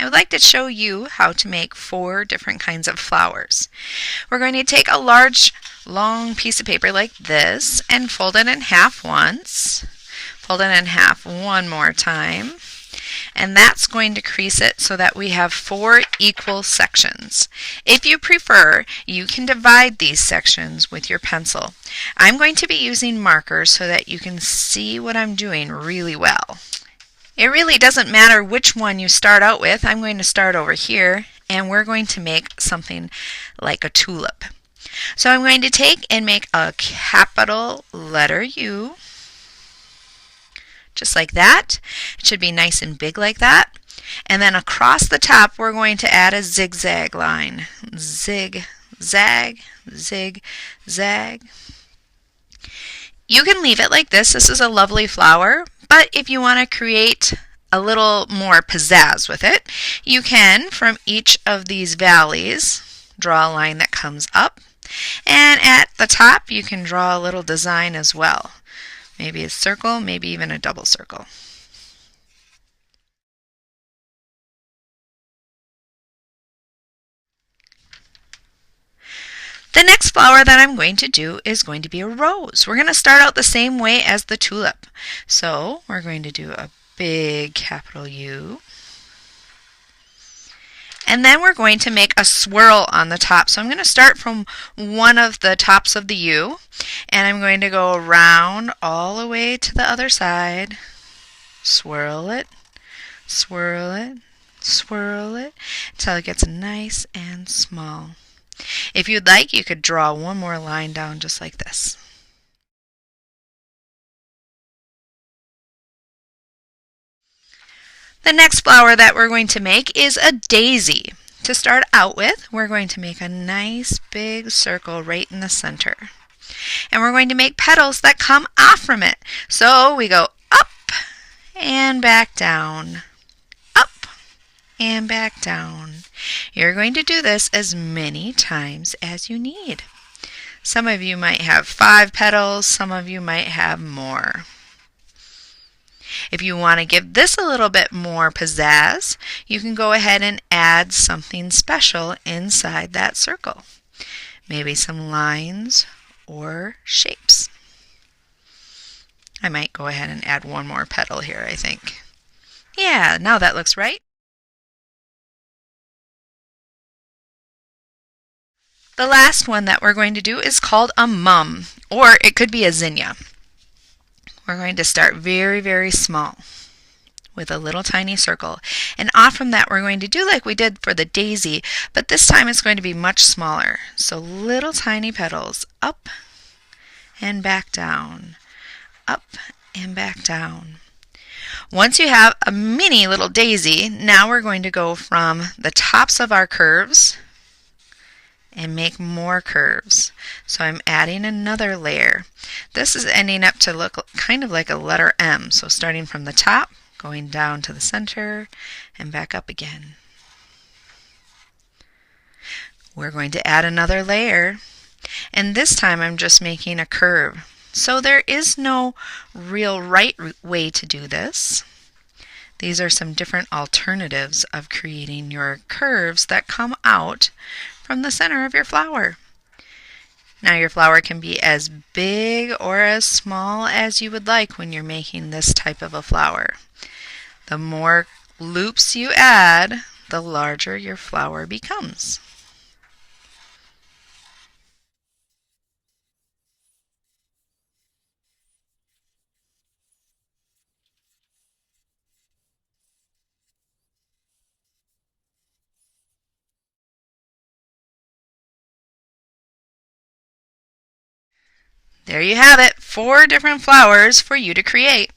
I would like to show you how to make 4 different kinds of flowers. We're going to take a large, long piece of paper like this and fold it in half once. Fold it in half one more time. And that's going to crease it so that we have 4 equal sections. If you prefer, you can divide these sections with your pencil. I'm going to be using markers so that you can see what I'm doing really well. It really doesn't matter which one you start out with. I'm going to start over here, and we're going to make something like a tulip. So I'm going to take and make a capital letter U, just like that. It should be nice and big like that. And then across the top, we're going to add a zigzag line. Zig, zag, zig, zag. You can leave it like this. This is a lovely flower. But if you want to create a little more pizzazz with it, you can, from each of these valleys, draw a line that comes up. And at the top, you can draw a little design as well. Maybe a circle, maybe even a double circle. The next flower that I'm going to do is going to be a rose. We're going to start out the same way as the tulip. So we're going to do a big capital U. And then we're going to make a swirl on the top. So I'm going to start from one of the tops of the U, and I'm going to go around all the way to the other side. Swirl it, swirl it, swirl it, until it gets nice and small. If you'd like, you could draw one more line down just like this. The next flower that we're going to make is a daisy. To start out with, we're going to make a nice big circle right in the center. And we're going to make petals that come off from it. So we go up and back down, up and back down. You're going to do this as many times as you need. Some of you might have 5 petals, some of you might have more. If you want to give this a little bit more pizzazz, you can go ahead and add something special inside that circle. Maybe some lines or shapes. I might go ahead and add one more petal here, I think. Yeah, now that looks right. The last one that we're going to do is called a mum, or it could be a zinnia. We're going to start very, very small with a little tiny circle. And off from that, we're going to do like we did for the daisy, but this time it's going to be much smaller. So little tiny petals up and back down, up and back down. Once you have a mini little daisy, now we're going to go from the tops of our curves and make more curves. So I'm adding another layer. This is ending up to look kind of like a letter M. So starting from the top, going down to the center, and back up again. We're going to add another layer, and this time I'm just making a curve. So there is no real right way to do this. These are some different alternatives of creating your curves that come out from the center of your flower. Now your flower can be as big or as small as you would like when you're making this type of a flower. The more loops you add, the larger your flower becomes. There you have it, 4 different flowers for you to create.